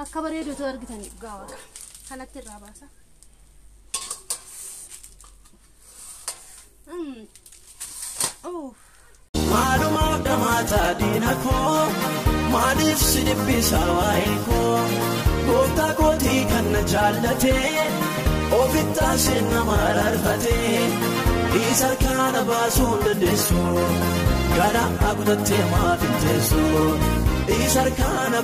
akka bareedutu argitanii gaawaa kanatti irraa baasa. Maaluma dhamata dinako maaliif sidibbisa waayiko goota gootii kan na jaallate ofittaasi nama rarfate isa kana baasuu dandeessu gara akutattee maafinteessu isa kana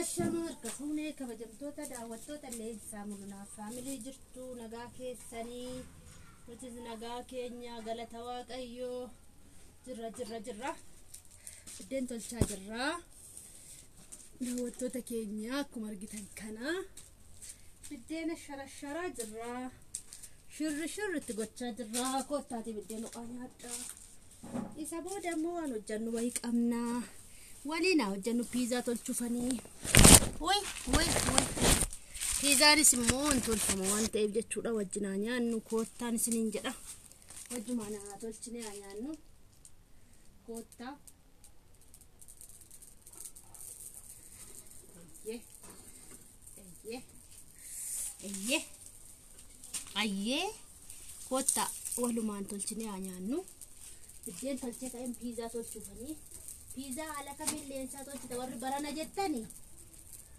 Ashamarka fuunee kabajamtoota daawwattoota leensaa mul'unaa faamilii jirtu nagaa keessanii nutis nagaa keenya galata waaqayyoo jirra biddeen tolchaa jirra daawwattoota keenya akkuma argitan kana biddeen sharashara jirra shirritti gochaa jirra koottaati biddeen oqaanaadha isa booda immoo waan hojjannu wayii qabnaa waliin hojjannu piizaa tolchuufanii way piizaanis immoo tolfama waan ta'eef jechuudha wajjinaa nyaannu koottaan isiniin jedha wajjumaan tolchinee nyaannu koottaa ayyee koottaa walumaan tolchinee nyaannu biddeen tolchee ka'een piizaa tolchuufanii Pizza ala kami leensaa tolchite warri barana jettani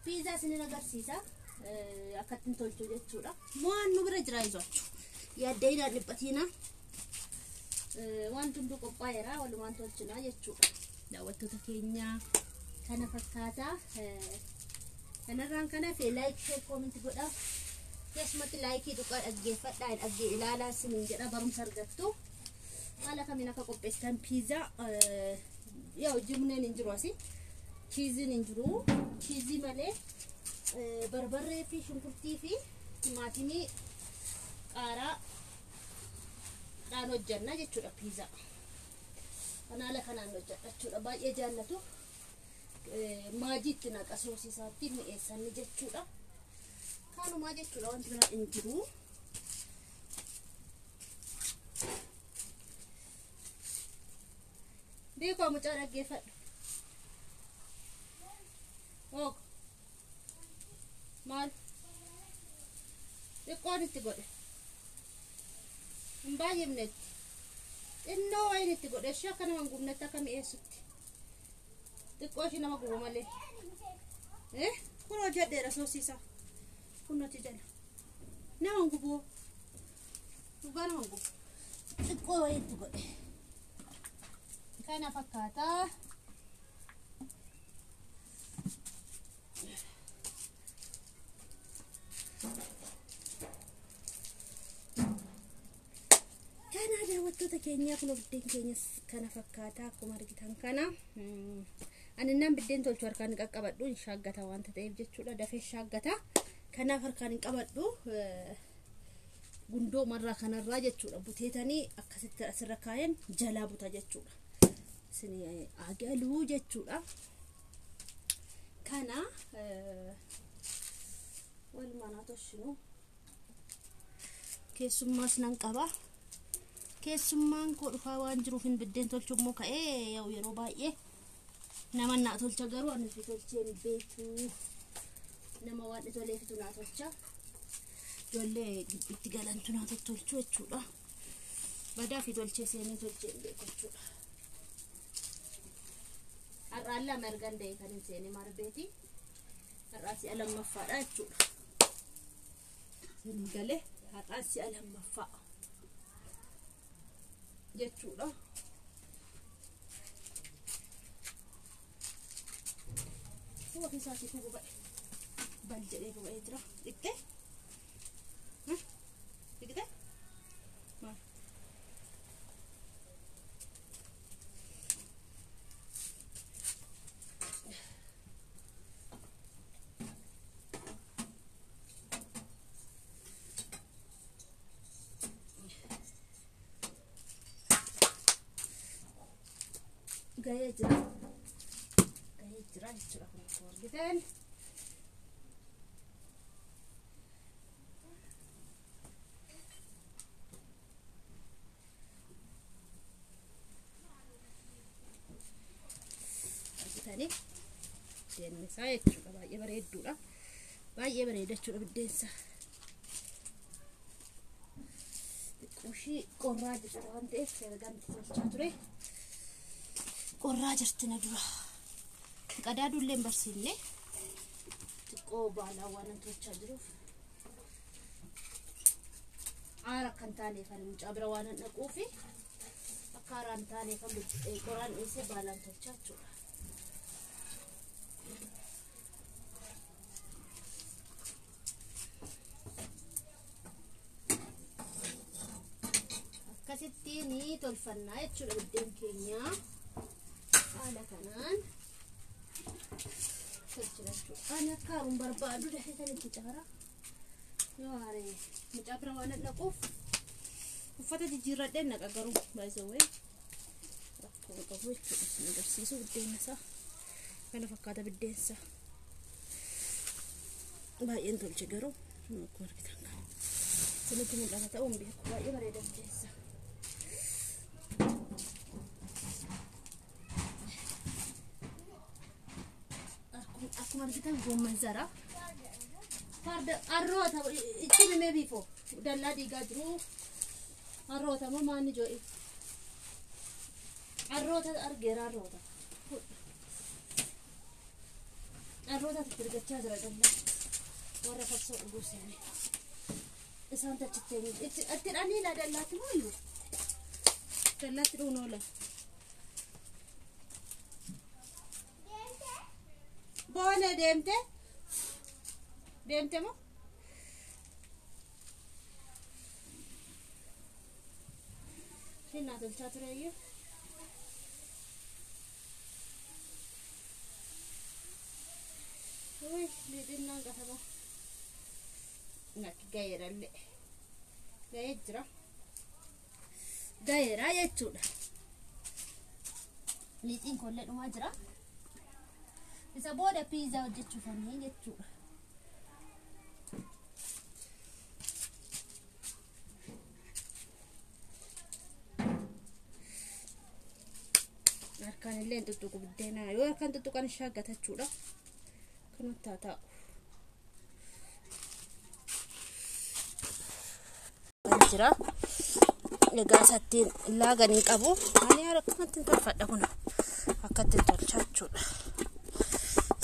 pizza sinin agarsiisa akkatin tolchuu jechuudha mo'an nu bira jira isochu yaaddeena dhibbatina waan tundu qophaa'eera walumaan tolchina jechuudha daawwattoota keenya kana fakkaata kanarraan kana fe like share comment godha keessumatti like tuqaa dhaggeeffadhaa dhagge ilaalaa sinin jedha barumsa argattu ala kamiin akka qopheessan pizza ያው ጅምነን እንጅሮሲ ቺዝን እንጅሩ ቺዚ ማለ በርበሬ ፊ ሽንኩርቲ ፊ ቲማቲሚ ቃራ ዳኖ ጀና ጀቹዳ ፒዛ አናለ ከናን ጀቹዳ ባየ ጃለቱ ማጂት ናቀሶሲ ሳቲ ሚኤሰን ጀቹዳ ካኑ ማጀቹዳ ወንት ብላ እንጅሩ Diko mucara gefat. Ok. Mal. Diko ni tigode. Mbayim net. Inno ay ni tigode. Siya ka naman gumneta kami esutti. Diko siya naman gumale. Kuno jade raso sisa. Kuno tijana. Naman gubo. Lugar naman gubo. Diko ay tigode. Kana fakkaata kana daawwattoota keenya kun biddeen keenya kana fakkaata akkuma argitan kana ani nan biddeen tolchu harkaan qaqqabadhu shaaggata waan ta'eef jechuudha dafee shaaggata kanaaf harkaan qabadhu gundoo marraa kanarraa jechuudha buteetanii akkasitti asirra kaa'een jalaa buta jechuudha sini agalu jechuudha kana wal manatoshinu keessummaas nan qaba keessummaan ko dhufa waan jiruuf hin biddeen tolchummoo ka'ee yaw yeroo baay'ee nama na tolcha garuu ani fi tolcheen beeku nama waan itolee fitu na tolcha jolle itti galantu na tolchu jechuudha badaa fi tolchee seenii tolcheen beeku jechuudha aralla mergande kan seeni marbeti arasi alam mafada jechuudha gale arasi alam mafa jechuudha ko kisati ko ba banjere ko ba itra dikte dikte ma gaya jira jira ko giden tadi biddeen isaa jechuudha. Baay'ee bareedduudha. Baay'ee bareeda jechuudha biddeen isaa. Qushii qorraa jirti waan ta'eef gamti tolchaa ture. Qorraa jirti na dura. Qadaadullee hin barsiifne. Xiqqoo baalaa waan tolchaa jiruuf. Aara kan taane kan mucaa bira waan dhaquufi akka aaraan taane kan qoraan dhiisee baalaan tolchaa jechuudha. Akkasittiin tolfannaa jechuudha biddeen keenya. Haala kanaan tolchina jechuudha. Ani akka haaruun barbaadu dafee kan itti caara. Yoo haaree mucaa bira waan dhaquuf uffata jijjiirradheen naqa garuu baay'isawwee rakkoo qabu jechuudha. Isin agarsiisu biddeen isaa kana fakkaata biddeen isaa. Baay'een tolche garuu akkuma argitan kana. Isinitti mul'ata ta'uun beeku baay'ee bareeda biddeen isaa. Akkuma argitan goomman zara. Farda arroota itti himee biifoo dallaa diigaa jiru. Arroota moo maanni joo'i? Arroota argeera arroota. Arroota itti argachaa jira dallaa. Warra farsoo dhuguu seene. Isaan tachittee itti dhaniila dallaatti moo iyyuu? Dallaatti dhuun oola. Boone deemte? Deemte moo? Shinaa tolchaa ture iyyuu. Uy, lixinnaan qatama. Nakki gayeerallee. Gayee jira. Gayeeraa jechuudha. Lixiin kollee dhumaa jira. Isa booda piizaa hojjechuufanii jechuudha. Harkaan illee hin tuttuqu biddeenaa. Yoo harkaan tuttuqan shaaggata jechuudha. Kanatti haa taa'u. Kan jira. Egaa isattiin laaganii qabu. Ani akkamatti hin tolfadha kun. Akkatti hin tolchaa jechuudha.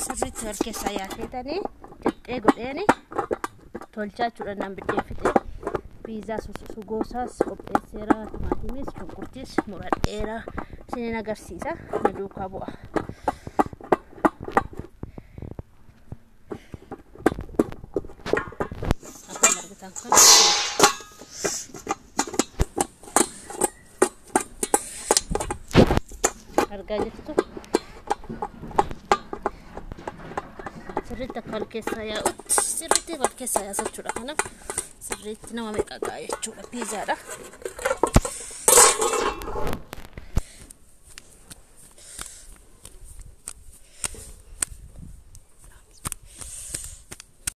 Sirriitti wal keessaa yaaseetanii xiqqee godheeni tolchaa jechuudha. Naan biddeen fixee piizaa sugoosaas qopheesseera. Timaatimis shunkurtiis muradheera. Isiniin agarsiisa. Na duukaa bu'a. Akkuma argitan kana argaa jirtu. Sirriitti akka wal keessaa yaa'utti sirriitti wal keessaa yaasa jechuudha. Kanaaf sirriitti nama meeqa ga'a jechuudha. Piizaadha.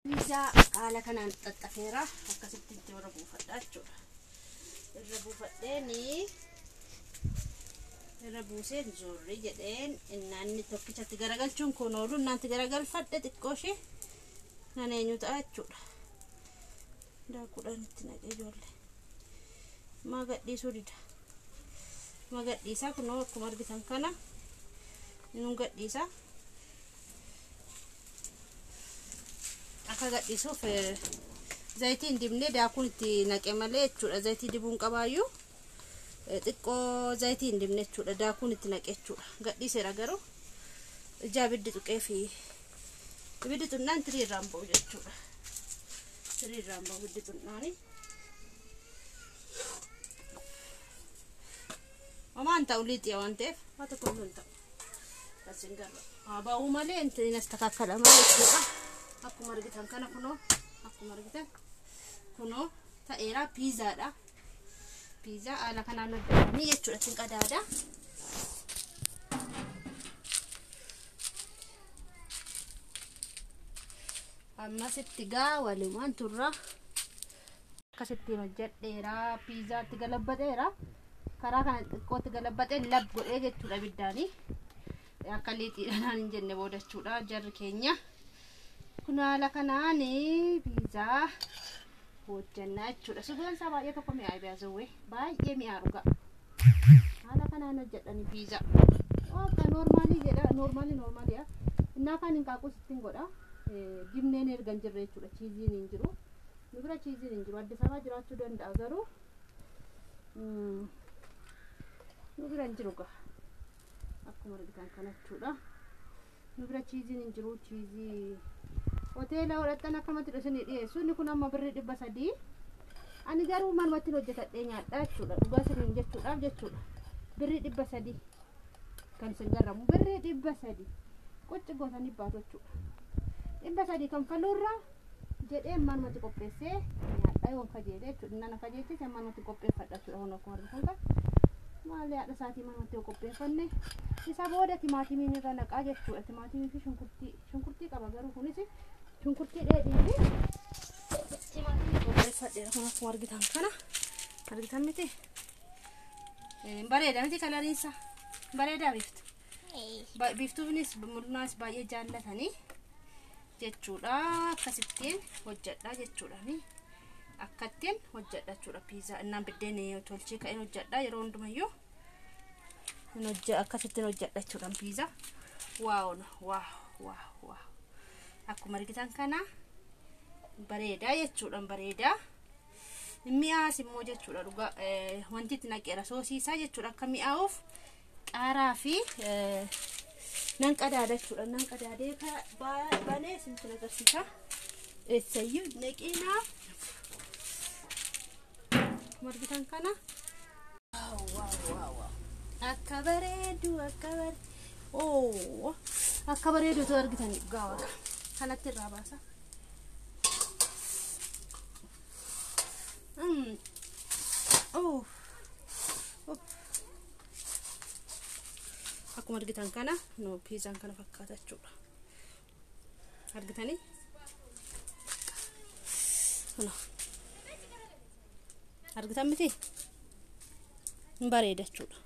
Piizaa haala kanaan xaxxafeera. Akkasitti itti warra buufadhaa jechuudha. Irra buufadheeni irra buuseen zoorri jedheen inni tokkichatti garagalchuun kun oolu innanti garagalfadhe xiqqoo ishee nan eenyu ta'a jechuudha. Daakuudhaan itti naqee ijoollee. Maa gadhiisuu dida. Maa gadhiisaa kunoo akkuma argitan kana inuu gadhiisaa. Akka gadhiisuuf zayitii hin dibnee daakuun itti naqe malee jechuudha. Zayitii dibuun qabaayyuu xiqqoo zayitii hin dibne jechuudha. Daakuun itti naqe jechuudha. Gadhiiseera garuu ijaa ibiddi tuqee fi ibiddi xunnaan tirii irraan ba'u jechuudha. Tirii irraan ba'u ibiddi xunnaani. Homaan ta'u liixiya waan ta'eef haa tokko hin ta'u. Asin garra haa ba'uu malee inni astakakkala malee jechuudha. Akkuma argitan kana kunoo akkuma argitan kunoo ta'eera piizaadha. Piizaa haala kanaan hojjetanii jechuudha. Ittiin qadaada. Ammasitti gaa walumaan turra. Akkasittiin hojjedheera. Piizaatti galabbateera. Karaa kana xiqqootti galabbatee lab godhee jechuudha ibiddaanii. akka liixiidhaan hin jenne boodachuudha jarri keenya kun haala kanaanii piizaa hojjannaa jechuudha. Sugaan isaa baay'ee tokko mi'aa baasawee baay'ee mi'aa dhuga haala kanaan hojjedhani piizaa akka noormaalii jedha noormaaliidha. Innaa kan hin qaaquu sittiin godha gibneen ergan jirre jechuudha. Chiiziin hin jiru nu bira chiiziin hin jiru. Addis Ababaa jiraachuu danda'a garuu nu bira hin jiru gaa akkuma argitan kana jechuudha. Nu bira chiiziin hin jiru. Chiizii hoteela hodhatan akkamatti dhosanii dhiyeessu. Inni kun amma birrii 300. Ani garuu manumatti hojjetadhee nyaadhaa jechuudha. Dhugaa sirriin jechuudha. Birrii 300 kan isin garramu birrii 300 qochi gootanii baatu jechuudha. 300 kan falurra jedhee manumatti qopheessee nyaadhaa yoon kajeelee jechuudha. Nana kajeetti manumatti qopheeffadha jechuudha. Hono akkuma argitan kan maali haadha isaatii manumatti qopheeffanne isa booda timaatimiin irra naqaa jechuudha. Timaatimii fi shunkurtii qaba garuu kunis shunkurtii dheedhii fi timaatimii qopheeffadheera. Kun akkuma argitan kana argitan miti bareeda miti kalariinsa bareedaa biiftuunis mul'inaas baay'ee jaallatanii jechuudha. Akkasittiin hojjedha jechuudha. Akkattiin hojjedha jechuudha piizaa. Innaan biddeen tolchii ka'een hojjedha yeroo hundumayyuu akkasittiin hojjedha jechuudha piizaa. Waaw akkuma argitan kana bareedaa jechuudha. Bareedaa mi'aas immoo jechuudha. Dhugaa wanti itti naqeera soosiisaa jechuudha. Akka mi'aawuuf qaaraa fi nan qadaada jechuudha. Nan qadaadee banee isintti agarsiisa. Eessayyuu naqinaa akkuma argitan kana akka bareedu akka bareedutu argitan gaawa kanatti irraa baasa. Akkuma argitan kana no piizaan kana fakkaata jechuudha. Argitanii argitan miti bareeda jechuudha.